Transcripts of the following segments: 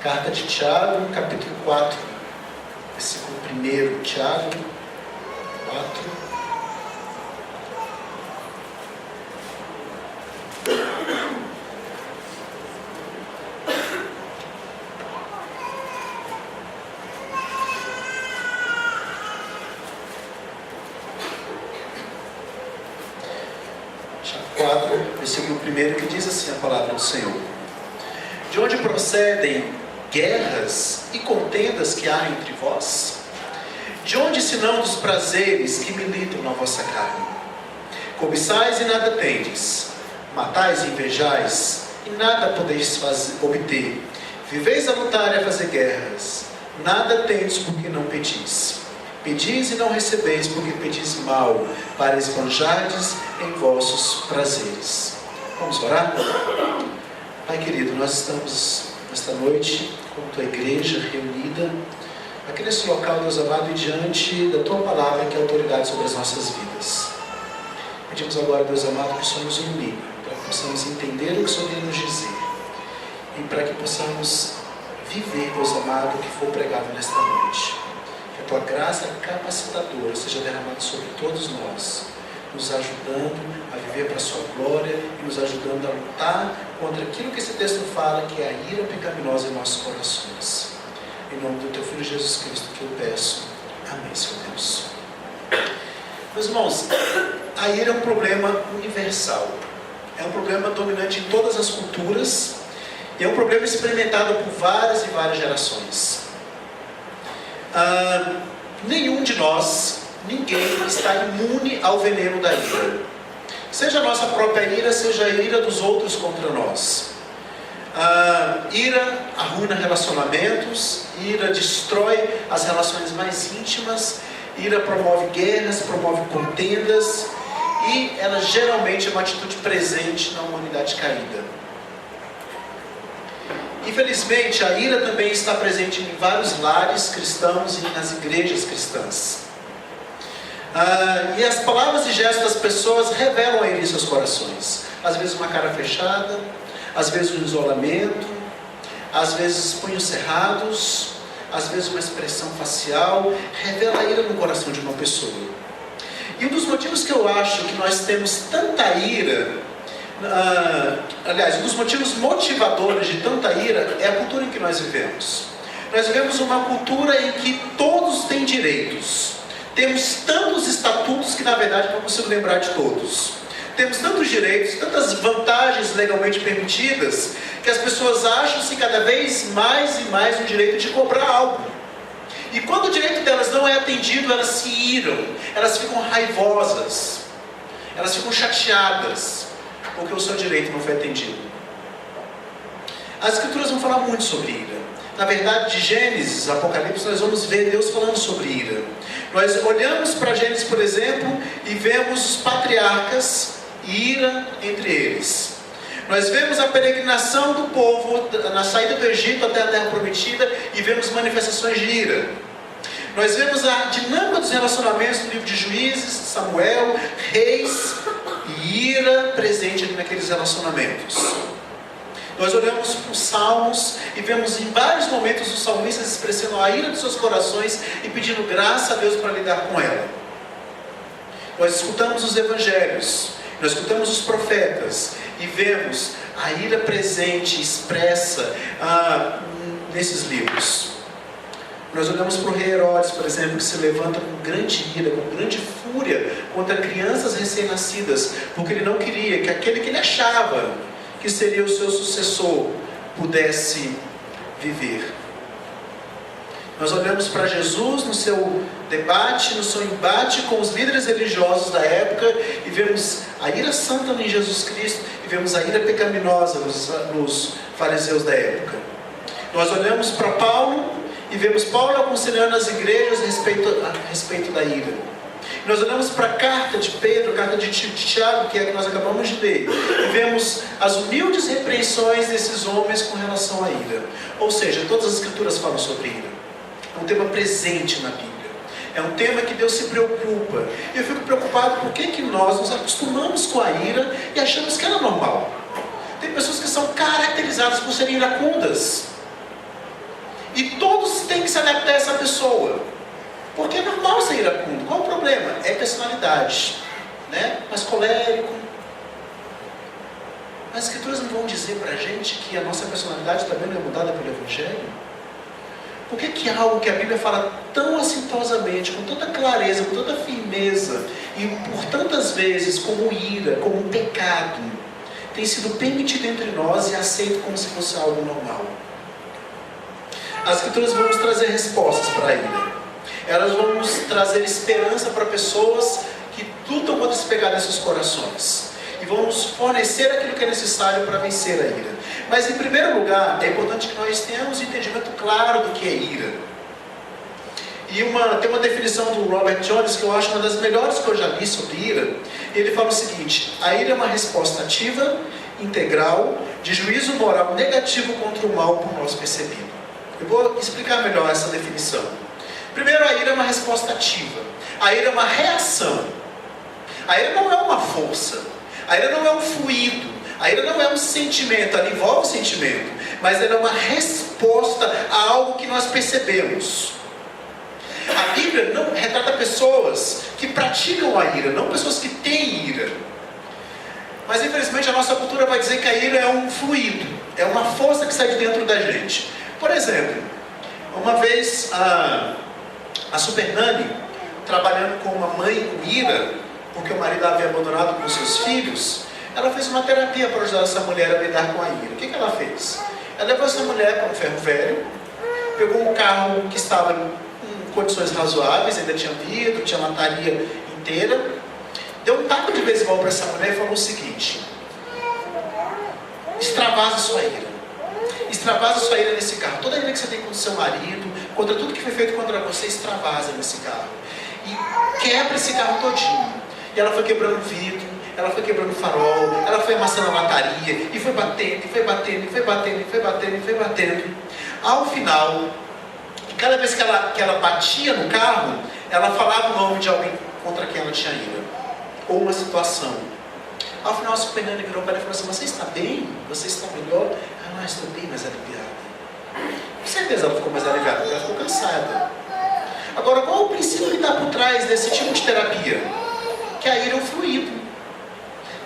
Carta de Tiago, capítulo 4, versículo 1, Tiago 4. Versículo 1, que diz assim a palavra do Senhor: de onde procedem guerras e contendas que há entre vós? De onde senão dos prazeres que militam na vossa carne? Cobiçais e nada tendes, matais e invejais e nada podeis obter, viveis a lutar e a fazer guerras, nada tendes porque não pedis. Pedis e não recebeis, porque pedis mal, para esbanjardes em vossos prazeres. Vamos orar? Pai querido, nós estamos nesta noite com a tua igreja reunida aqui nesse local, Deus amado, e diante da tua palavra, que é a autoridade sobre as nossas vidas. Pedimos agora, Deus amado, que o Senhor nos ilumine, para que possamos entender o que o Senhor tem nos dizer e para que possamos viver, Deus amado, o que for pregado nesta noite. Que a tua graça capacitadora seja derramada sobre todos nós, nos ajudando a viver para a sua glória e nos ajudando a lutar contra aquilo que esse texto fala, que é a ira pecaminosa em nossos corações. Em nome do teu Filho Jesus Cristo que eu peço. Amém, Senhor Deus. Meus irmãos, a ira é um problema universal. É um problema dominante em todas as culturas e é um problema experimentado por várias e várias gerações. Nenhum de nós, ninguém está imune ao veneno da ira. Seja a nossa própria ira, seja a ira dos outros contra nós. Ira arruina relacionamentos, ira destrói as relações mais íntimas, ira promove guerras, promove contendas, e ela geralmente é uma atitude presente na humanidade caída. Infelizmente, a ira também está presente em vários lares cristãos e nas igrejas cristãs. E as palavras e gestos das pessoas revelam a ira em seus corações. Às vezes uma cara fechada, às vezes um isolamento, às vezes punhos cerrados, às vezes uma expressão facial, revela a ira no coração de uma pessoa. E um dos motivos que eu acho que nós temos tanta ira, aliás, um dos motivos motivadores de tanta ira é a cultura em que nós vivemos. Nós vivemos uma cultura em que todos têm direitos. Temos tantos estatutos que na verdade não consigo lembrar de todos. Temos tantos direitos, tantas vantagens legalmente permitidas, que as pessoas acham-se cada vez mais e mais o direito de cobrar algo. E quando o direito delas não é atendido, elas se iram, elas ficam raivosas, elas ficam chateadas, porque o seu direito não foi atendido. As escrituras vão falar muito sobre ira. Na verdade, de Gênesis, Apocalipse, nós vamos ver Deus falando sobre ira. Nós olhamos para Gênesis, por exemplo, e vemos os patriarcas e ira entre eles. Nós vemos a peregrinação do povo na saída do Egito até a Terra Prometida e vemos manifestações de ira. Nós vemos a dinâmica dos relacionamentos no livro de Juízes, Samuel, Reis e ira presente ali naqueles relacionamentos. Nós olhamos para os Salmos e vemos em vários momentos os salmistas expressando a ira dos seus corações e pedindo graça a Deus para lidar com ela. Nós escutamos os evangelhos, nós escutamos os profetas e vemos a ira presente, expressa nesses livros. Nós olhamos para o rei Herodes, por exemplo, que se levanta com grande ira, com grande fúria contra crianças recém-nascidas, porque ele não queria que aquele que ele achava que seria o seu sucessor pudesse viver. Nós olhamos para Jesus no seu debate, no seu embate com os líderes religiosos da época e vemos a ira santa em Jesus Cristo e vemos a ira pecaminosa nos fariseus da época. Nós olhamos para Paulo e vemos Paulo aconselhando as igrejas a respeito da ira. Nós olhamos para a carta de Pedro, a carta de Tiago, que é a que nós acabamos de ler, e vemos as humildes repreensões desses homens com relação à ira. Ou seja, todas as escrituras falam sobre ira. É um tema presente na Bíblia. É um tema que Deus se preocupa. E eu fico preocupado por que nós nos acostumamos com a ira e achamos que ela é normal. Tem pessoas que são caracterizadas por serem iracundas. E todos têm que se adaptar a essa pessoa. Porque é normal ser iracundo. Qual o problema? É personalidade. Né? Mas colérico. As Escrituras não vão dizer para a gente que a nossa personalidade também não é mudada pelo Evangelho? Por que algo que a Bíblia fala tão assintosamente, com tanta clareza, com tanta firmeza, e por tantas vezes como ira, como um pecado, tem sido permitido entre nós e aceito como se fosse algo normal? As Escrituras vão nos trazer respostas para a ira. Elas vão nos trazer esperança para pessoas que lutam contra esse pecado em seus corações. E vão nos fornecer aquilo que é necessário para vencer a ira. Mas em primeiro lugar, é importante que nós tenhamos um entendimento claro do que é ira. E tem uma definição do Robert Jones que eu acho uma das melhores que eu já li sobre ira. Ele fala o seguinte: a ira é uma resposta ativa, integral, de juízo moral negativo contra o mal por nós percebido. Eu vou explicar melhor essa definição. Primeiro, a ira é uma resposta ativa. A ira é uma reação. A ira não é uma força. A ira não é um fluido. A ira não é um sentimento. Ela envolve sentimento. Mas ela é uma resposta a algo que nós percebemos. A Bíblia não retrata pessoas que praticam a ira, não pessoas que têm ira. Mas infelizmente a nossa cultura vai dizer que a ira é um fluido. É uma força que sai de dentro da gente. Por exemplo, uma vez a Super Nani, trabalhando com uma mãe com ira, porque o marido a havia abandonado com seus filhos, ela fez uma terapia para ajudar essa mulher a lidar com a ira. O que ela fez? Ela levou essa mulher para um ferro velho, pegou um carro que estava em condições razoáveis, ainda tinha vidro, tinha lataria inteira, deu um taco de beisebol para essa mulher e falou o seguinte: extravasa sua ira. Extravasa sua ira nesse carro. Toda a ira que você tem contra o seu marido, contra tudo que foi feito contra você, extravasa nesse carro. E quebra esse carro todinho. E ela foi quebrando vidro, ela foi quebrando farol, ela foi amassando a lataria, e foi batendo, e foi batendo, e foi batendo, e foi batendo, e foi batendo. Ao final, cada vez que ela batia no carro, ela falava o nome de alguém contra quem ela tinha ira. Ou uma situação. Ao final, a Super Nani virou para ela e falou assim: você está bem? Você está melhor? Estou bem mais aliviada. Com certeza ela ficou mais aliviada, porque ela ficou cansada. Agora, qual é o princípio que está por trás desse tipo de terapia? Que a ira é um fluido.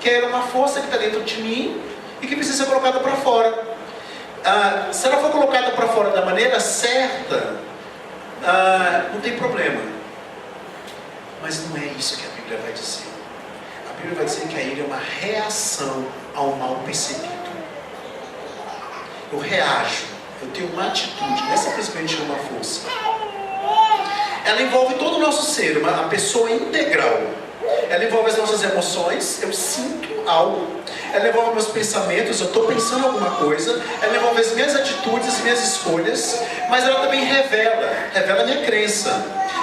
Que a ira é uma força que está dentro de mim e que precisa ser colocada para fora. Se ela for colocada para fora da maneira certa, não tem problema. Mas não é isso que a Bíblia vai dizer. A Bíblia vai dizer que a ira é uma reação ao mal percebido. Eu reajo, eu tenho uma atitude, não é simplesmente uma força. Ela envolve todo o nosso ser, a pessoa integral. Ela envolve as nossas emoções, eu sinto algo. Ela envolve meus pensamentos, eu estou pensando alguma coisa. Ela envolve as minhas atitudes, as minhas escolhas. Mas ela também revela a minha crença.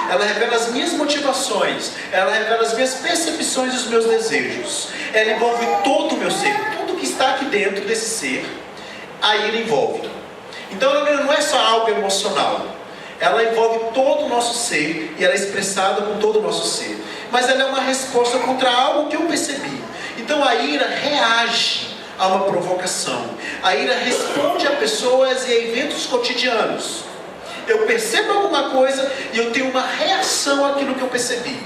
Ela revela as minhas motivações. Ela revela as minhas percepções e os meus desejos. Ela envolve todo o meu ser, tudo que está aqui dentro desse ser. A ira envolve. Então ela não é só algo emocional. Ela envolve todo o nosso ser e ela é expressada com todo o nosso ser. Mas ela é uma resposta contra algo que eu percebi. Então a ira reage a uma provocação. A ira responde a pessoas e a eventos cotidianos. Eu percebo alguma coisa e eu tenho uma reação àquilo que eu percebi.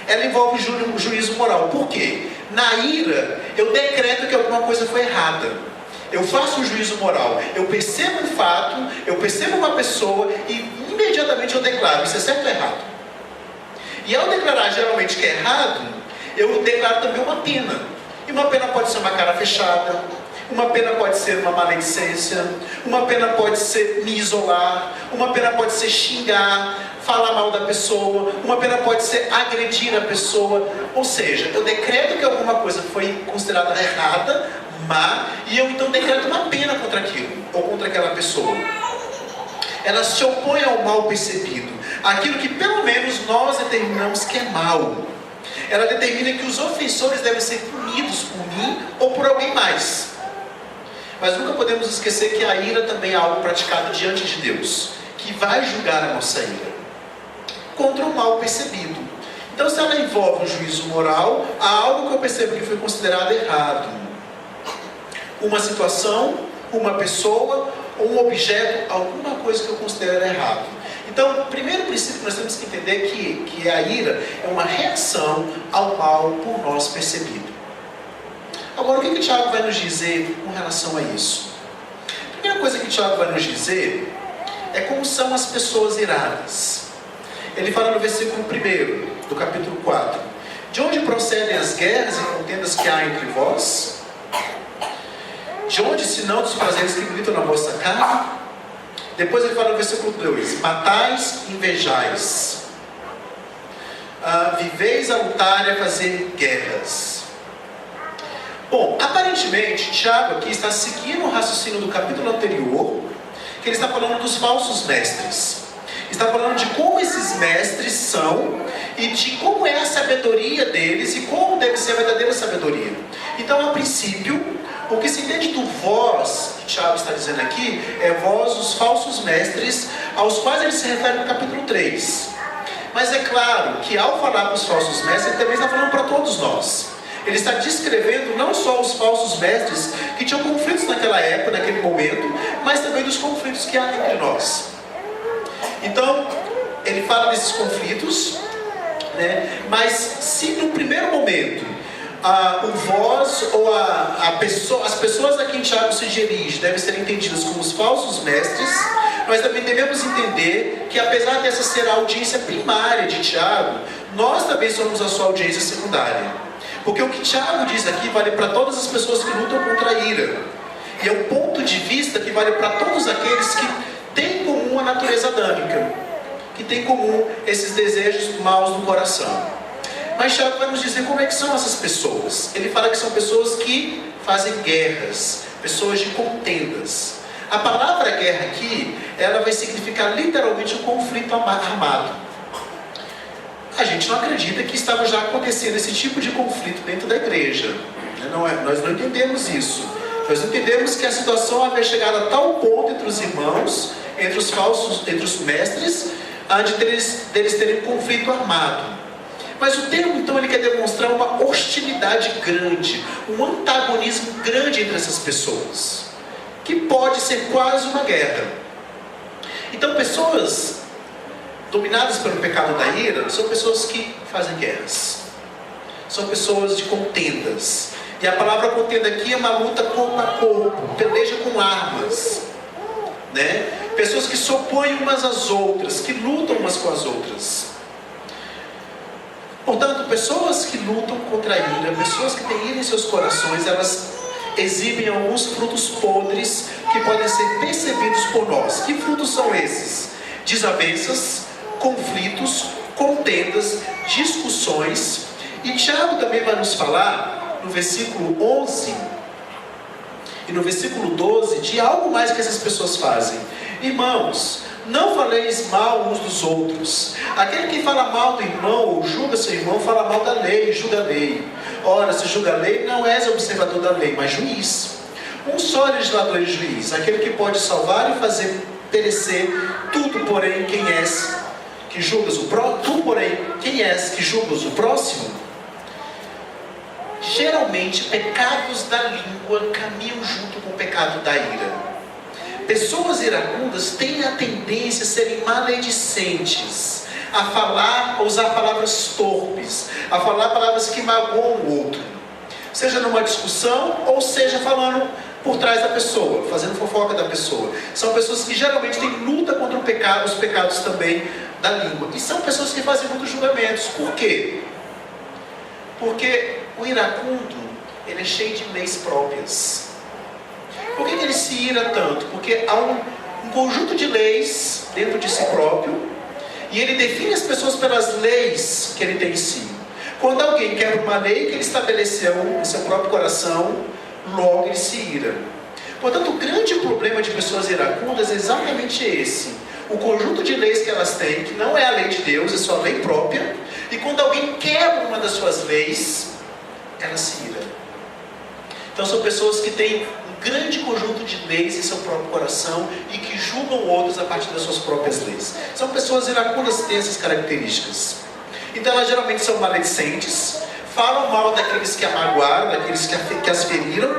Ela envolve juízo moral. Por quê? Na ira, eu decreto que alguma coisa foi errada. Eu faço um juízo moral. Eu percebo um fato, eu percebo uma pessoa e imediatamente eu declaro: isso é certo ou errado? E ao declarar geralmente que é errado, eu declaro também uma pena. E uma pena pode ser uma cara fechada, uma pena pode ser uma maledicência, uma pena pode ser me isolar, uma pena pode ser xingar, falar mal da pessoa, uma pena pode ser agredir a pessoa. Ou seja, eu decreto que alguma coisa foi considerada errada, má, e eu então decreto uma pena contra aquilo, ou contra aquela pessoa. Ela se opõe ao mal percebido, aquilo que pelo menos nós determinamos que é mal. Ela determina que os ofensores devem ser punidos por mim ou por alguém mais. Mas nunca podemos esquecer que a ira também é algo praticado diante de Deus, que vai julgar a nossa ira contra o mal percebido. Então, se ela envolve um juízo moral, há algo que eu percebo que foi considerado errado. Uma situação, uma pessoa ou um objeto, alguma coisa que eu considero errado. Então, o primeiro princípio que nós temos que entender é que a ira é uma reação ao mal por nós percebido. Agora, o que Tiago vai nos dizer com relação a isso? A primeira coisa que Tiago vai nos dizer é como são as pessoas iradas. Ele fala no versículo 1 do capítulo 4. De onde procedem as guerras e contendas que há entre vós? De onde, senão, dos prazeres que militam na vossa carne? Depois ele fala no versículo 2: matais, invejais, viveis a lutar e a fazer guerras. Bom, aparentemente, Tiago aqui está seguindo o raciocínio do capítulo anterior, que ele está falando dos falsos mestres. Está falando de como esses mestres são e de como é a sabedoria deles e como deve ser a verdadeira sabedoria. Então, a princípio, o que se entende do vós, que Tiago está dizendo aqui, é vós, os falsos mestres, aos quais ele se refere no capítulo 3. Mas é claro que ao falar para os falsos mestres, ele também está falando para todos nós. Ele está descrevendo não só os falsos mestres que tinham conflitos naquela época, naquele momento, mas também dos conflitos que há entre nós. Então, ele fala desses conflitos, né? Mas se no primeiro momento o vós ou as pessoas a quem Tiago se dirige devem ser entendidas como os falsos mestres, nós também devemos entender que, apesar dessa ser a audiência primária de Tiago, nós também somos a sua audiência secundária. Porque o que Tiago diz aqui vale para todas as pessoas que lutam contra a ira. E é um ponto de vista que vale para todos aqueles que têm em comum a natureza adâmica, que têm em comum esses desejos maus no coração. Mas Tiago vai nos dizer como é que são essas pessoas. Ele fala que são pessoas que fazem guerras, pessoas de contendas. A palavra guerra aqui, ela vai significar literalmente um conflito armado. A gente não acredita que estava já acontecendo esse tipo de conflito dentro da igreja. Nós não entendemos isso. Nós entendemos que a situação havia chegado a tal ponto entre os irmãos, entre os mestres, deles terem um conflito armado. Mas o termo, então, ele quer demonstrar uma hostilidade grande, um antagonismo grande entre essas pessoas, que pode ser quase uma guerra. Então, pessoas dominadas pelo pecado da ira são pessoas que fazem guerras, são pessoas de contendas. E a palavra contenda aqui é uma luta corpo a corpo, peleja com armas, né? Pessoas que se opõem umas às outras, que lutam umas com as outras. Portanto, pessoas que lutam contra a ira, pessoas que têm ira em seus corações, elas exibem alguns frutos podres que podem ser percebidos por nós. Que frutos são esses? Desavenças, conflitos, contendas, discussões. E Tiago também vai nos falar, no versículo 11 e no versículo 12, de algo mais que essas pessoas fazem. Irmãos, não faleis mal uns dos outros. Aquele que fala mal do irmão ou julga seu irmão, fala mal da lei, julga a lei. Ora, se julga a lei, não és observador da lei, mas juiz. Um só legislador e juiz, aquele que pode salvar e fazer perecer. Tudo, porém, quem és que julgas o próximo? Tu, porém, quem és que julgas o próximo? Geralmente, pecados da língua caminham junto com o pecado da ira. Pessoas iracundas têm a tendência a serem maledicentes, a usar palavras torpes, a falar palavras que magoam o outro, seja numa discussão ou seja falando por trás da pessoa, fazendo fofoca da pessoa. São pessoas que geralmente têm luta contra o pecado, os pecados também da língua. E são pessoas que fazem muitos julgamentos. Por quê? Porque o iracundo, ele é cheio de leis próprias. Por que ele se ira tanto? Porque há um conjunto de leis dentro de si próprio, e ele define as pessoas pelas leis que ele tem em si. Quando alguém quebra uma lei que ele estabeleceu em seu próprio coração, logo ele se ira. Portanto, o grande problema de pessoas iracundas é exatamente esse. O conjunto de leis que elas têm, que não é a lei de Deus, é sua lei própria, e quando alguém quebra uma das suas leis, ela se ira. Então são pessoas que têm um grande conjunto de leis em seu próprio coração e que julgam outros a partir das suas próprias leis. São pessoas iracundas que têm essas características. Então elas geralmente são maledicentes, falam mal daqueles que a magoaram, daqueles que as feriram,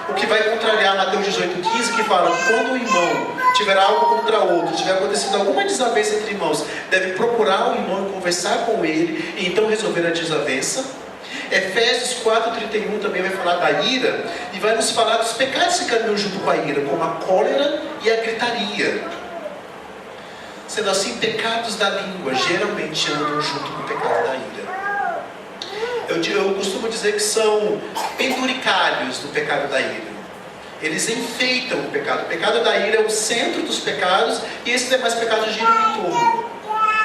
O que vai contrariar Mateus 18,15, que fala que quando um irmão tiver algo contra outro, tiver acontecido alguma desavença entre irmãos, deve procurar o irmão e conversar com ele, e então resolver a desavença. Efésios 4,31 também vai falar da ira, e vai nos falar dos pecados que caminham junto com a ira, como a cólera e a gritaria. Sendo assim, pecados da língua geralmente andam junto com o pecado da ira. Eu costumo dizer que são penduricalhos do pecado da ira. Eles enfeitam o pecado. O pecado da ira é o centro dos pecados, e esses demais pecados giram em torno.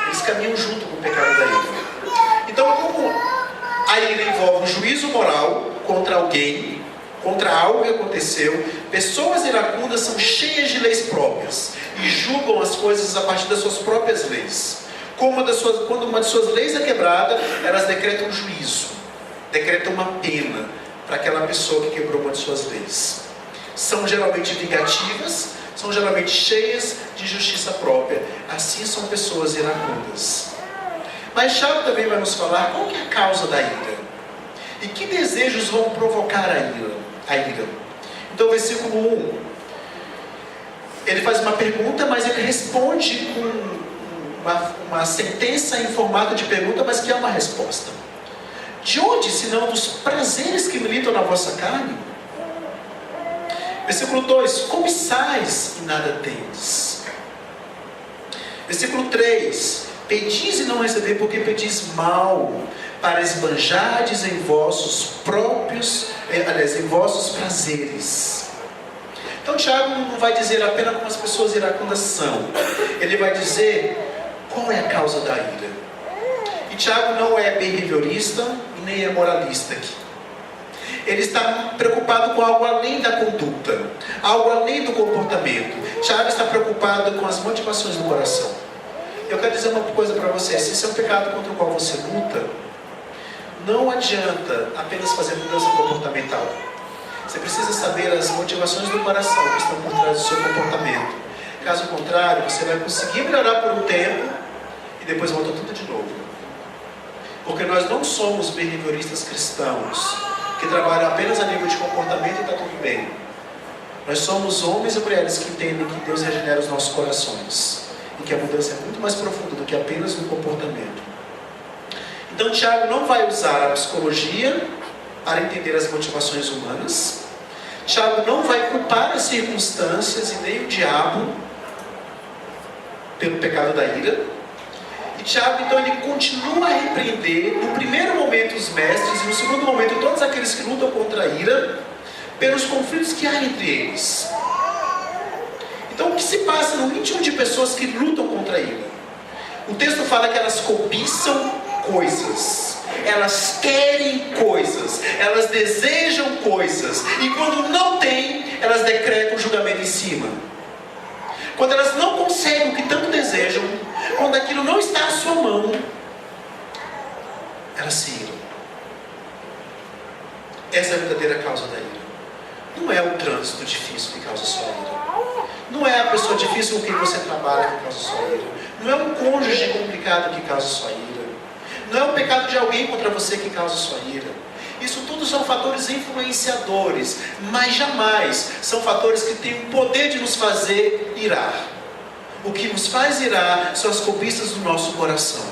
Eles caminham junto com o pecado da ira. Então, como a ira envolve um juízo moral contra alguém, contra algo que aconteceu, pessoas iracundas são cheias de leis próprias e julgam as coisas a partir das suas próprias leis. Quando uma de suas leis é quebrada, elas decretam um juízo, decretam uma pena para aquela pessoa que quebrou uma de suas leis. São geralmente vingativas, são geralmente cheias de justiça própria. Assim são pessoas iracundas. Mas Tiago também vai nos falar qual que é a causa da ira e que desejos vão provocar a ira. Então, versículo 1, ele faz uma pergunta, mas ele responde com uma sentença em formato de pergunta, mas que é uma resposta. De onde, senão dos prazeres que militam na vossa carne? Versículo 2, cobiçais e nada tendes. Versículo 3, pedis e não recebeis, porque pedis mal, para esbanjardes em vossos em vossos prazeres. Então Tiago não vai dizer apenas como as pessoas iracundas são. Ele vai dizer qual é a causa da ira. E Tiago não é behaviorista e nem é moralista aqui. Ele está preocupado com algo além da conduta, algo além do comportamento. Tiago está preocupado com as motivações do coração. Eu quero dizer uma coisa para você: se isso é um pecado contra o qual você luta, não adianta apenas fazer mudança comportamental. Você precisa saber as motivações do coração que estão por trás do seu comportamento. Caso contrário, você vai conseguir melhorar por um tempo e depois volta tudo de novo. Porque nós não somos behavioristas cristãos que trabalham apenas a nível de comportamento e está tudo bem. Nós somos homens e mulheres que entendem que Deus regenera os nossos corações e que a mudança é muito mais profunda do que apenas no comportamento. Então Tiago não vai usar a psicologia para entender as motivações humanas. Tiago não vai culpar as circunstâncias e nem o diabo pelo pecado da ira. E Tiago, então, ele continua a repreender, no primeiro momento, os mestres, e no segundo momento, todos aqueles que lutam contra a ira, pelos conflitos que há entre eles. Então, o que se passa no íntimo de pessoas que lutam contra a ira? O texto fala que elas cobiçam coisas, elas querem coisas, elas desejam coisas, e quando não têm, elas decretam o julgamento em cima. Quando elas não conseguem o que tanto desejam, quando aquilo não está à sua mão, elas se iram. Essa é a verdadeira causa da ira. Não é o trânsito difícil que causa a sua ira. Não é a pessoa difícil com quem você trabalha que causa a sua ira. Não é um cônjuge complicado que causa a sua ira. Não é o pecado de alguém contra você que causa a sua ira. Isso tudo são fatores influenciadores, mas jamais são fatores que têm o poder de nos fazer irar. O que nos faz irar são as cobiças do nosso coração.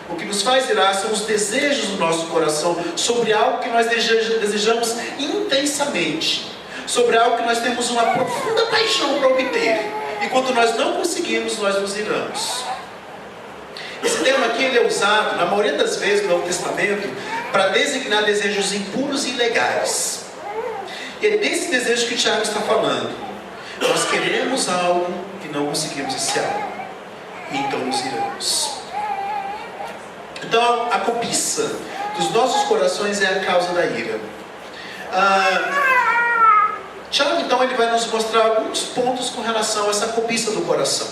O que nos faz irar são os desejos do nosso coração sobre algo que nós desejamos intensamente, sobre algo que nós temos uma profunda paixão para obter, e quando nós não conseguimos, nós nos iramos. Esse termo aqui ele é usado, na maioria das vezes, no Novo Testamento, para designar desejos impuros e ilegais. E é desse desejo que Tiago está falando. Nós queremos algo e não conseguimos esse algo, e então nos iramos. Então, a cobiça dos nossos corações é a causa da ira. Tiago, então, ele vai nos mostrar alguns pontos com relação a essa cobiça do coração.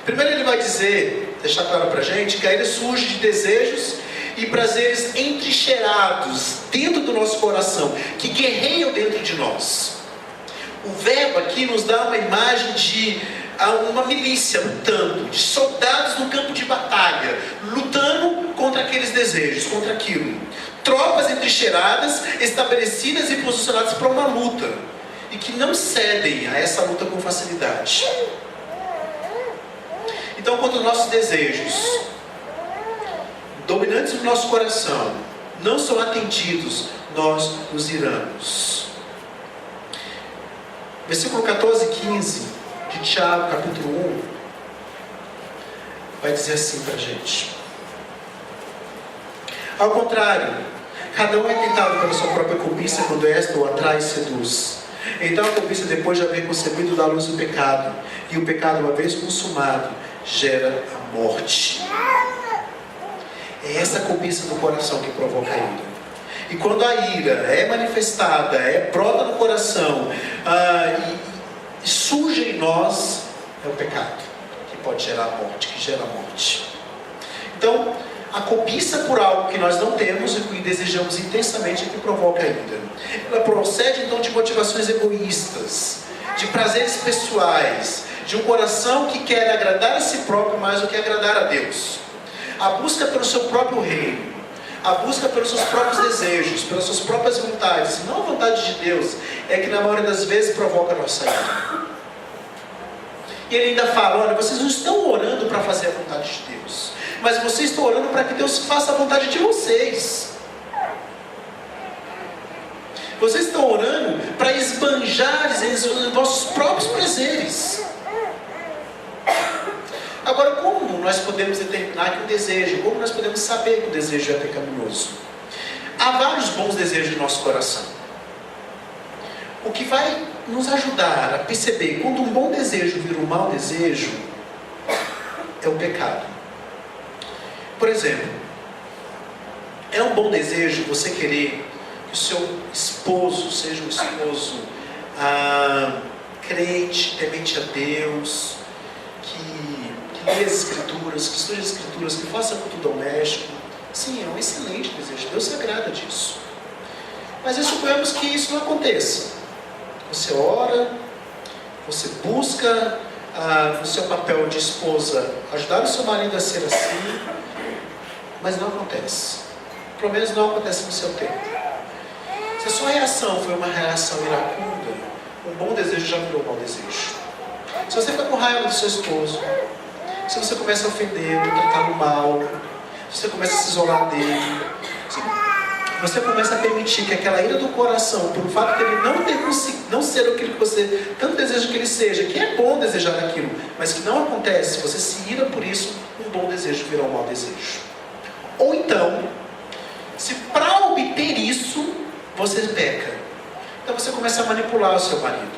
Primeiro ele vai dizer, deixar claro para a gente, que a ira surge de desejos e prazeres entrincheirados dentro do nosso coração, que guerreiam dentro de nós. O verbo aqui nos dá uma imagem de uma milícia lutando, de soldados no campo de batalha, lutando contra aqueles desejos, contra aquilo. tropas entrincheiradas, estabelecidas e posicionadas para uma luta, e que não cedem a essa luta com facilidade. Então, quando os nossos desejos dominantes do nosso coração não são atendidos, nós nos iramos. Versículo 14 e 15 de Tiago, capítulo 1, vai dizer assim para a gente: ao contrário, cada um é tentado pela sua própria cobiça, quando esta o atrai e seduz. Então a cobiça, depois de haver concebido, dá luz ao pecado, e o pecado, uma vez consumado, gera a morte. É essa cobiça do coração que provoca a ira. E quando a ira é manifestada, brota no coração, e surge em nós, é o pecado que pode gerar a morte, que gera a morte. Então, a cobiça por algo que nós não temos e que desejamos intensamente é que provoca a ira. Ela procede então de motivações egoístas, de prazeres pessoais, de um coração que quer agradar a si próprio mais do que agradar a Deus. A busca pelo seu próprio reino, a busca pelos seus próprios desejos, pelas suas próprias vontades, não a vontade de Deus, é que na maioria das vezes provoca a nossa ira. E ele ainda fala: olha, vocês não estão orando para fazer a vontade de Deus, mas vocês estão orando para que Deus faça a vontade de vocês. Vocês estão orando para esbanjar os vossos próprios prazeres. Agora, como nós podemos determinar que o desejo, como nós podemos saber que o desejo é pecaminoso? Há vários bons desejos no nosso coração. O que vai nos ajudar a perceber quando um bom desejo vira um mau desejo é o pecado. Por exemplo, é um bom desejo você querer que o seu esposo seja um esposo crente, temente a Deus, que lê as Escrituras, que estude as Escrituras, que faça culto doméstico. Sim, é um excelente desejo. Deus se agrada disso. Mas suponhamos que isso não aconteça. Você ora, você busca no seu papel de esposa ajudar o seu marido a ser assim, mas não acontece. Pelo menos não acontece no seu tempo. Se a sua reação foi uma reação iracunda, um bom desejo já virou um mau desejo. Se você está com raiva do seu esposo, se você começa a ofender, tratá-lo mal, se você começa a se isolar dele, você começa a permitir que aquela ira do coração, por o fato de ele não ser aquilo que você tanto deseja que ele seja, que é bom desejar aquilo, mas que não acontece, você se ira por isso, um bom desejo virá um mau desejo. Ou então, se para obter isso, você peca, então você começa a manipular o seu marido,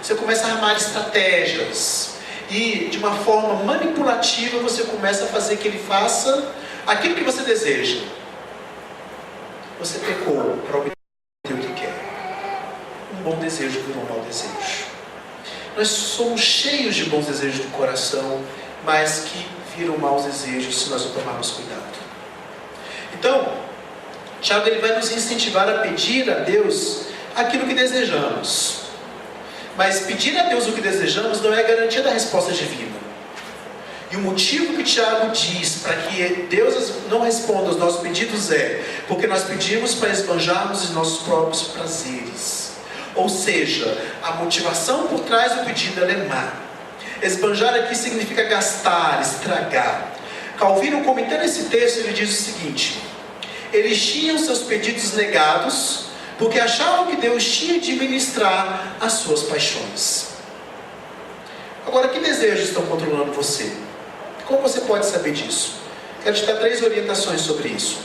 você começa a armar estratégias, e de uma forma manipulativa você começa a fazer que ele faça aquilo que você deseja. Você pecou para obter o que quer. Um bom desejo virou um mau desejo. Nós somos cheios de bons desejos do coração, mas que viram maus desejos se nós não tomarmos cuidado. Então, Tiago ele vai nos incentivar a pedir a Deus aquilo que desejamos. Mas pedir a Deus o que desejamos não é garantia da resposta divina. E o motivo que Tiago diz para que Deus não responda aos nossos pedidos é porque nós pedimos para esbanjarmos os nossos próprios prazeres. Ou seja, a motivação por trás do pedido é má. Esbanjar aqui significa gastar, estragar. Calvino, comentando esse texto, ele diz o seguinte: eles tinham seus pedidos negados porque achavam que Deus tinha de ministrar as suas paixões. Agora, que desejos estão controlando você? Como você pode saber disso? Quero te dar 3 orientações sobre isso.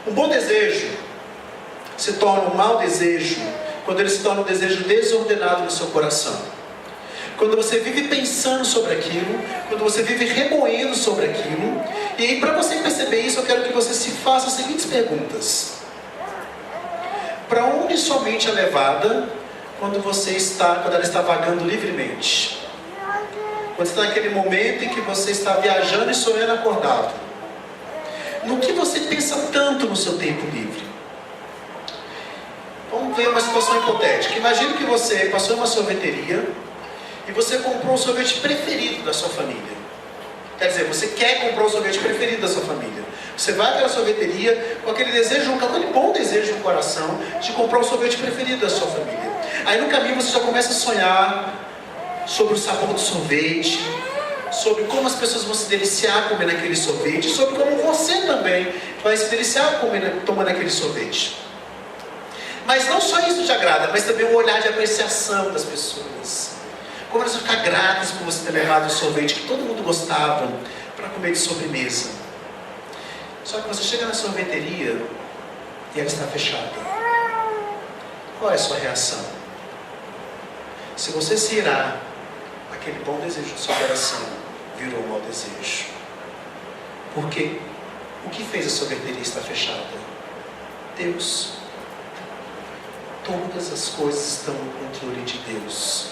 Um bom desejo se torna um mau desejo quando ele se torna um desejo desordenado no seu coração. Quando você vive pensando sobre aquilo, quando você vive remoendo sobre aquilo. E aí, para você perceber isso, eu quero que você se faça as seguintes perguntas. Para onde sua mente é levada quando ela está vagando livremente? Quando está naquele momento em que você está viajando e sonhando acordado. No que você pensa tanto no seu tempo livre? Vamos ver uma situação hipotética. Imagine que você passou em uma sorveteria e você comprou o sorvete preferido da sua família. Quer dizer, você quer comprar o sorvete preferido da sua família. Você vai àquela sorveteria com aquele desejo, com aquele bom desejo no coração de comprar o sorvete preferido da sua família. Aí no caminho você já começa a sonhar sobre o sabor do sorvete, sobre como as pessoas vão se deliciar comendo aquele sorvete, sobre como você também vai se deliciar tomando aquele sorvete. Mas não só isso te agrada, mas também um olhar de apreciação das pessoas. Como elas vão ficar gratas por você ter levado o sorvete que todo mundo gostava para comer de sobremesa. Só que você chega na sorveteria e ela está fechada. Qual é a sua reação? Se você se irá, aquele bom desejo do seu coração virou um mau desejo. Porque o que fez a sorveteria estar fechada? Deus. Todas as coisas estão no controle de Deus.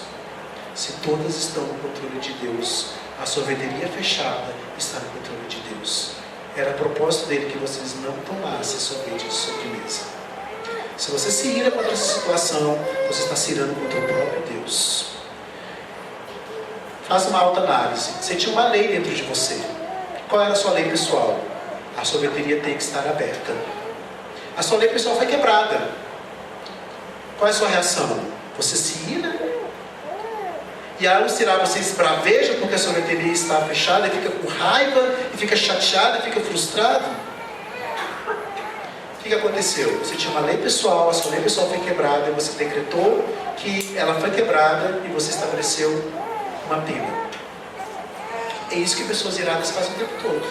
Se todas estão no controle de Deus, a sorveteria fechada está no controle de Deus. Era propósito dele que vocês não tomassem sorvete de sobremesa. Se você se ira contra essa situação, você está se irando contra o próprio Deus. Faça uma autoanálise. Você tinha uma lei dentro de você. Qual era a sua lei pessoal? A sorveteria tem que estar aberta. A sua lei pessoal foi quebrada. Qual é a sua reação? Você se ira? E ao se irar, você esbraveja porque a sorveteria está fechada e fica com raiva, e fica chateado, e fica frustrado? O que aconteceu? Você tinha uma lei pessoal, a sua lei pessoal foi quebrada, e você decretou que ela foi quebrada e você estabeleceu uma pena. É isso que pessoas iradas fazem o tempo todo.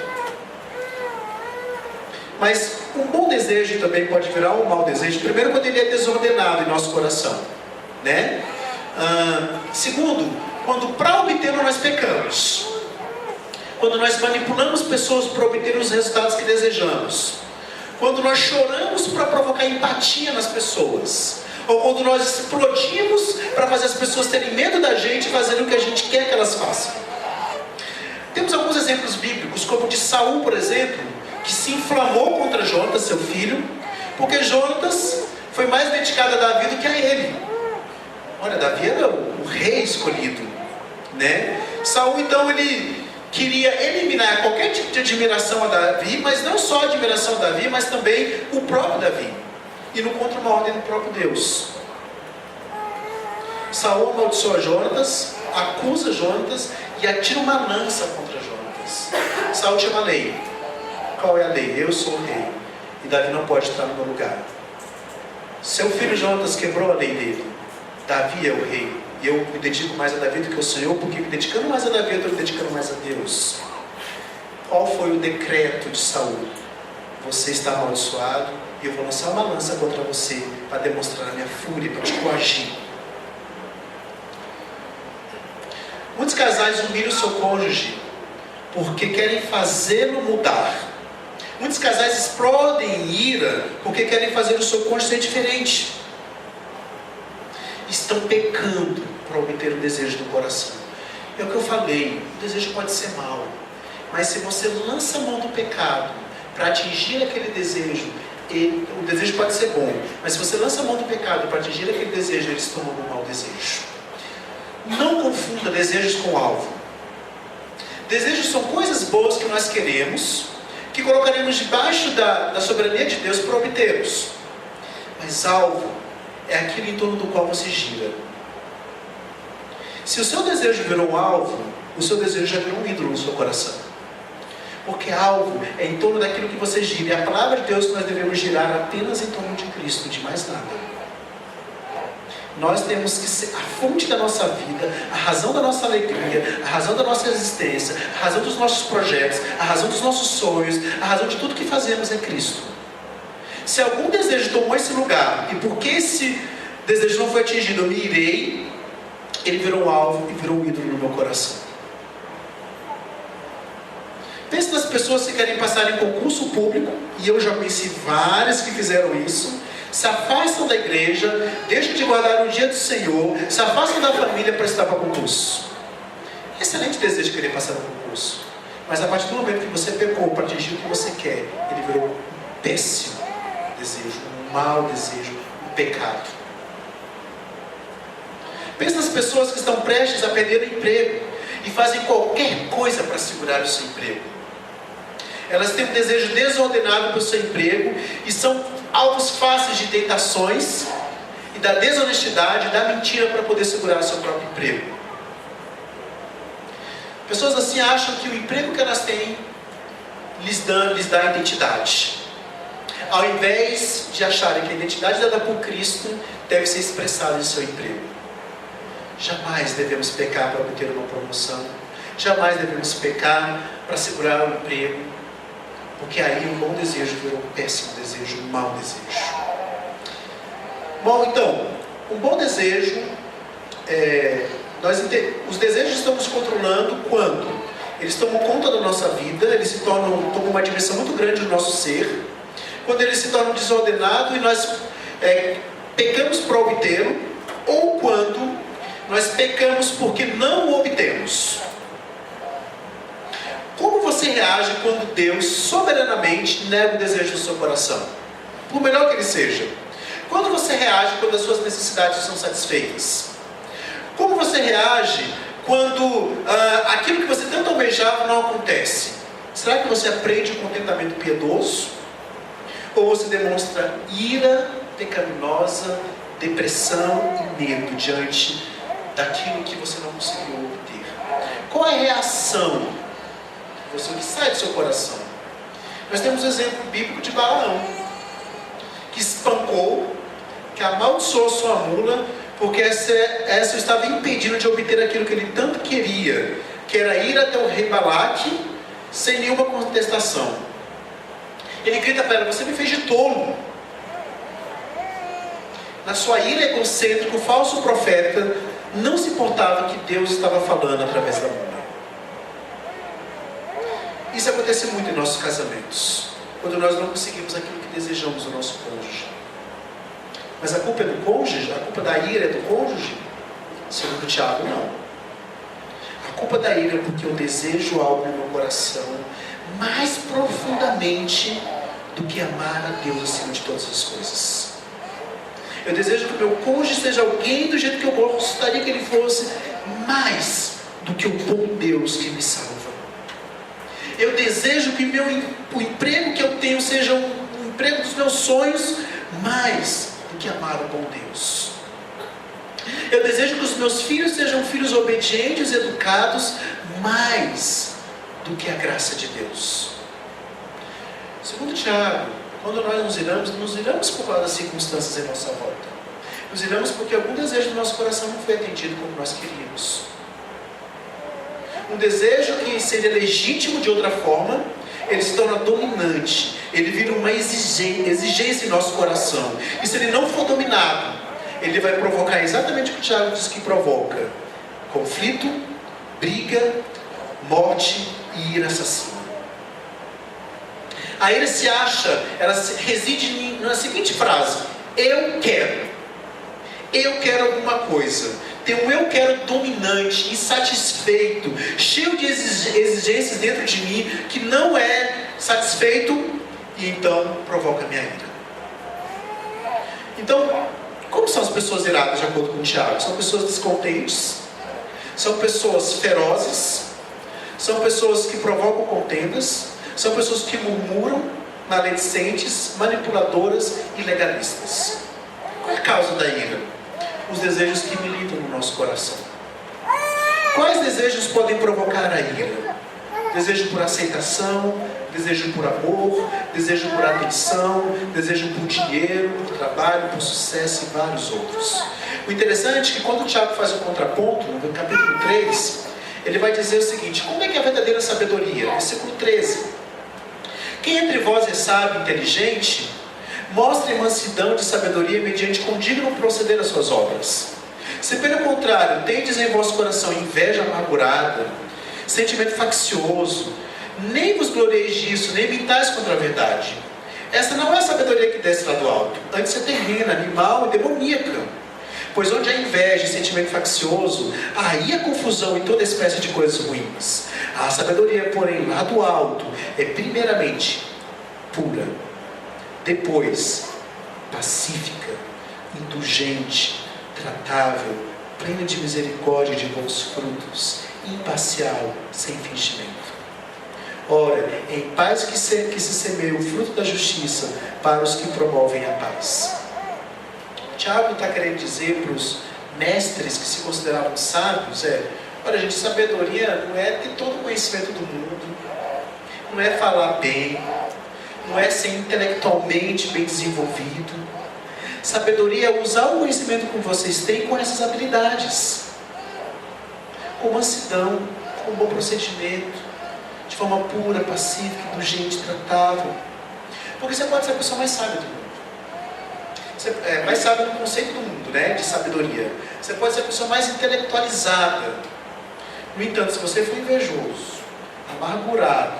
Mas um bom desejo também pode virar um mau desejo. Primeiro, quando ele é desordenado em nosso coração, né? Segundo, quando para obtê-lo nós pecamos. Quando nós manipulamos pessoas para obter os resultados que desejamos. Quando nós choramos para provocar empatia nas pessoas. Ou quando nós explodimos para fazer as pessoas terem medo da gente e fazer o que a gente quer que elas façam. Temos alguns exemplos bíblicos, como o de Saul, por exemplo, que se inflamou contra Jonatas, seu filho, porque Jonatas foi mais dedicado a Davi do que a ele. Olha, Davi era o rei escolhido, né? Saul, então, ele queria eliminar qualquer tipo de admiração a Davi, mas não só a admiração a Davi, mas também o próprio Davi, indo contra uma ordem do próprio Deus. Saul amaldiçoa Jonatas, acusa Jonatas e atira uma lança contra Jonatas. Saul tinha uma lei. Qual é a lei? Eu sou o rei e Davi não pode estar no meu lugar. Seu filho Jonatas quebrou a lei dele. Davi é o rei e eu me dedico mais a Davi do que ao Senhor, porque me dedicando mais a Davi eu estou me dedicando mais a Deus. Qual foi o decreto de Saul? Você está amaldiçoado e eu vou lançar uma lança contra você para demonstrar a minha fúria, para te coagir. Muitos casais humilham o seu cônjuge porque querem fazê-lo mudar. Muitos casais explodem em ira porque querem fazer o seu cônjuge ser diferente. Estão pecando para obter o desejo do coração. É o que eu falei, o desejo pode ser mau, mas se você lança a mão do pecado para atingir aquele desejo, o desejo pode ser bom, mas se você lança a mão do pecado para atingir aquele desejo, ele se torna um mau desejo. Não confunda desejos com alvo. Desejos são coisas boas que nós queremos, que colocaremos debaixo da soberania de Deus para obtermos. Mas alvo é aquilo em torno do qual você gira. Se o seu desejo virou um alvo, o seu desejo já virou um ídolo no seu coração. Porque alvo é em torno daquilo que você gira. É a palavra de Deus que nós devemos girar apenas em torno de Cristo, de mais nada. Nós temos que ser a fonte da nossa vida, a razão da nossa alegria, a razão da nossa existência, a razão dos nossos projetos, a razão dos nossos sonhos, a razão de tudo que fazemos é Cristo. Se algum desejo tomou esse lugar, e porque esse desejo não foi atingido, eu me irei, ele virou um alvo e virou um ídolo no meu coração. Pense nas pessoas que querem passar em concurso público, e eu já conheci várias que fizeram isso, se afastam da igreja, deixam de guardar o dia do Senhor, se afastam da família para estudar para concurso. Excelente desejo de querer passar no concurso, mas a partir do momento que você pecou para atingir o que você quer, ele virou um péssimo desejo, um mau desejo, um pecado. Pense nas pessoas que estão prestes a perder o emprego e fazem qualquer coisa para segurar o seu emprego. Elas têm um desejo desordenado pelo seu emprego e são alvos fáceis de tentações e da desonestidade, da mentira para poder segurar o seu próprio emprego. Pessoas assim acham que o emprego que elas têm lhes dá identidade, ao invés de acharem que a identidade dada por Cristo deve ser expressada em seu emprego. Jamais devemos pecar para obter uma promoção. Jamais devemos pecar para segurar o emprego, porque aí um bom desejo virou um péssimo desejo, um mau desejo. Bom, então, um bom desejo, os desejos estão nos controlando quando eles tomam conta da nossa vida, eles tomam uma dimensão muito grande do nosso ser, quando eles se tornam desordenados e nós pecamos para obtê-lo, ou quando nós pecamos porque não o obtemos. Como você reage quando Deus soberanamente nega o desejo do seu coração? Por melhor que ele seja. Quando você reage quando as suas necessidades são satisfeitas? Como você reage quando aquilo que você tanto almejava não acontece? Será que você aprende o contentamento piedoso? Ou você demonstra ira pecaminosa, depressão e medo diante daquilo que você não conseguiu obter? Qual é a reação que sai do seu coração? Nós temos o exemplo bíblico de Balaão, que espancou, que amaldiçoou sua mula, porque essa estava impedindo de obter aquilo que ele tanto queria, que era ir até o rei Balaque, sem nenhuma contestação. Ele grita para ela: você me fez de tolo. Na sua ira egocêntrica, o falso profeta não se importava que Deus estava falando através da mula. Isso acontece muito em nossos casamentos, quando nós não conseguimos aquilo que desejamos do nosso cônjuge. Mas a culpa é do cônjuge? A culpa da ira é do cônjuge? Segundo Tiago, não. A culpa da ira é porque eu desejo algo no meu coração mais profundamente do que amar a Deus acima de todas as coisas. Eu desejo que o meu cônjuge seja alguém do jeito que eu gostaria que ele fosse, mais do que o bom Deus que me salva. Eu desejo que o emprego que eu tenho seja um emprego dos meus sonhos, mais do que amar o bom Deus. Eu desejo que os meus filhos sejam filhos obedientes, educados, mais do que a graça de Deus. Segundo Tiago, quando nós nos iramos por causa das circunstâncias em nossa volta. Nos iramos porque algum desejo do nosso coração não foi atendido como nós queríamos. Um desejo que seria legítimo de outra forma, ele se torna dominante. Ele vira uma exigência em nosso coração. E se ele não for dominado, ele vai provocar exatamente o que o Tiago diz que provoca: conflito, briga, morte e ira assassina. A ira ela reside na seguinte frase: eu quero alguma coisa. Tem um eu quero dominante, insatisfeito, cheio de exigências dentro de mim, que não é satisfeito, e então provoca a minha ira. Então, como são as pessoas iradas, de acordo com o Tiago? São pessoas descontentes, são pessoas ferozes, são pessoas que provocam contendas, são pessoas que murmuram, maledicentes, manipuladoras e legalistas. Qual é a causa da ira? Os desejos que militam no nosso coração. Quais desejos podem provocar a ira? Desejo por aceitação, desejo por amor, desejo por atenção, desejo por dinheiro, por trabalho, por sucesso e vários outros. O interessante é que quando o Tiago faz o contraponto, no capítulo 3, ele vai dizer o seguinte: como é que é a verdadeira sabedoria? Versículo 13. Quem entre vós é sábio e inteligente, mostre mansidão de sabedoria mediante condigno proceder às suas obras. Se pelo contrário tendes em vosso coração inveja amargurada, sentimento faccioso, nem vos glorieis disso, nem mintais contra a verdade. Esta não é a sabedoria que desce lá do alto, antes é terrena, animal e demoníaca. Pois onde há inveja e sentimento faccioso, aí há confusão e toda espécie de coisas ruins. A sabedoria, porém, lá do alto, é primeiramente pura, depois pacífica, indulgente, tratável, plena de misericórdia e de bons frutos, imparcial, sem fingimento. Ora, em paz que se semeia o fruto da justiça para os que promovem a paz. Tiago está querendo dizer para os mestres que se consideravam sábios, olha gente, sabedoria não é ter todo o conhecimento do mundo, não é falar bem, não é ser intelectualmente bem desenvolvido. Sabedoria é usar o conhecimento que vocês têm com essas habilidades, com mansidão, com bom procedimento, de forma pura, pacífica, indulgente, tratável. Porque você pode ser a pessoa mais sábia do mundo. Você é mais sábia no conceito do mundo, né, de sabedoria. Você pode ser a pessoa mais intelectualizada. No entanto, se você for invejoso, amargurado,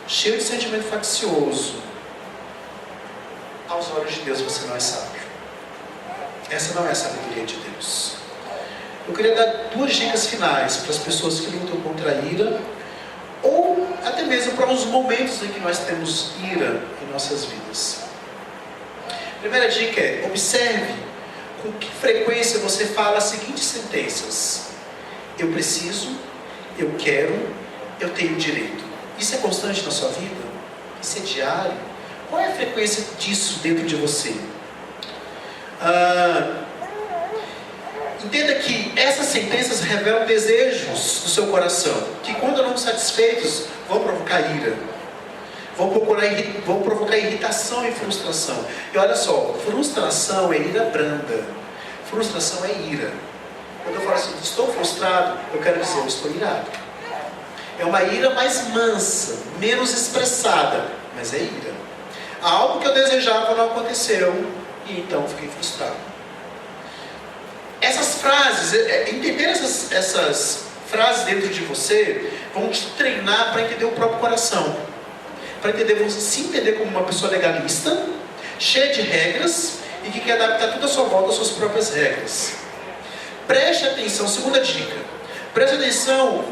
cheio de sentimento faccioso, aos olhos de Deus você não é sábio. Essa não é a sabedoria de Deus. Eu queria dar 2 dicas finais para as pessoas que lutam contra a ira, ou até mesmo para os momentos em que nós temos ira em nossas vidas. A primeira dica é: observe com que frequência você fala as seguintes sentenças: eu preciso, eu quero, eu tenho direito. Isso é constante na sua vida? Isso é diário? Qual é a frequência disso dentro de você? Entenda que essas sentenças revelam desejos do seu coração, que quando não satisfeitos, vão provocar ira, vão provocar irritação e frustração. E olha só, frustração é ira branda, frustração é ira. Quando eu falo assim, estou frustrado, eu quero dizer, eu estou irado. É uma ira mais mansa, menos expressada, mas é ira. Algo que eu desejava não aconteceu, e então fiquei frustrado. Essas frases, entender essas frases dentro de você, vão te treinar para entender o próprio coração. Para entender você se entender como uma pessoa legalista, cheia de regras, e que quer adaptar tudo à sua volta às suas próprias regras. Preste atenção, segunda dica. Preste atenção,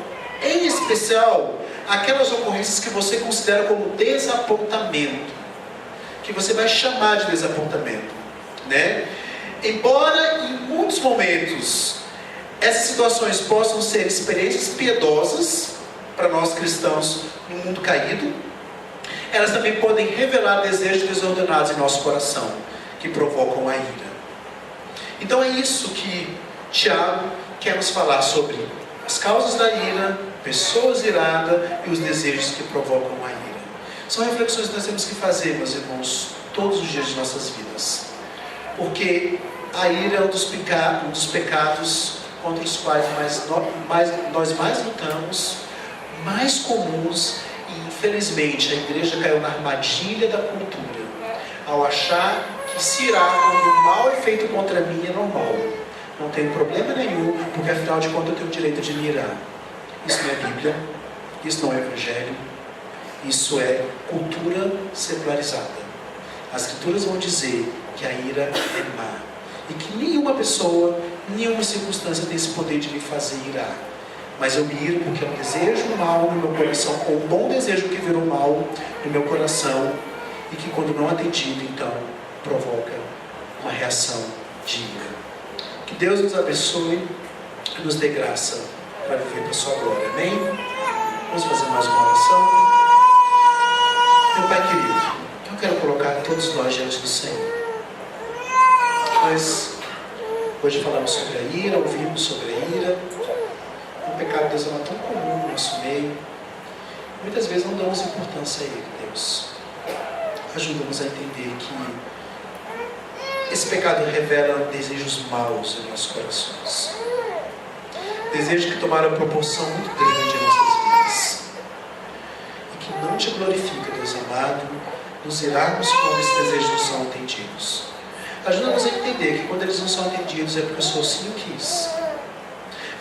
em especial, aquelas ocorrências que você considera como desapontamento, que você vai chamar de desapontamento, né? Embora em muitos momentos essas situações possam ser experiências piedosas para nós cristãos no mundo caído, elas também podem revelar desejos desordenados em nosso coração, que provocam a ira. Então é isso que Tiago quer nos falar sobre as causas da ira, pessoas iradas e os desejos que provocam a ira. São reflexões que nós temos que fazer, meus irmãos, todos os dias de nossas vidas. Porque a ira é um dos pecados contra os quais nós mais lutamos, mais comuns, e infelizmente a igreja caiu na armadilha da cultura, ao achar que se irar quando o mal é feito contra mim é normal. Não tem problema nenhum, porque afinal de contas eu tenho o direito de me irar. Isso não é Bíblia, isso não é Evangelho, isso é cultura secularizada. As Escrituras vão dizer que a ira é má, e que nenhuma pessoa, nenhuma circunstância tem esse poder de me fazer irar. Mas eu me iro porque é um desejo mal no meu coração, ou um bom desejo que virou mal no meu coração, e que quando não atendido, então, provoca uma reação de ira. Que Deus nos abençoe e nos dê graça para viver para a sua glória. Amém? Vamos fazer mais uma oração. Meu Pai querido, eu quero colocar todos nós diante do Senhor. Nós hoje falamos sobre a ira, ouvimos sobre a ira. Um pecado, Deus, é tão comum no nosso meio. Muitas vezes não damos importância a ele, Deus. Ajuda-nos a entender que esse pecado revela desejos maus em nossos corações. Desejos que tomaram proporção muito grande em nossas vidas. E que não te glorifica, Deus amado, nos irarmos quando esses desejos não são atendidos. Ajuda-nos a entender que quando eles não são atendidos é porque o Senhor sim o quis.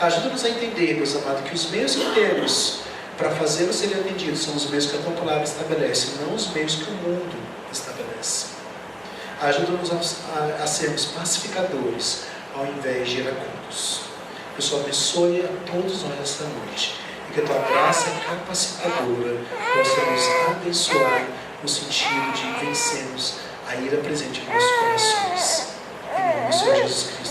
Ajuda-nos a entender, Deus amado, que os meios que temos para fazê-los serem atendidos são os meios que a tua palavra estabelece, não os meios que o mundo estabelece. Ajuda-nos a sermos pacificadores ao invés de iracundos. Que o Senhor abençoe a todos nós esta noite e que a tua graça capacitadora possa nos abençoar no sentido de vencermos a ira presente em nossos corações. Em nome do Senhor Jesus Cristo.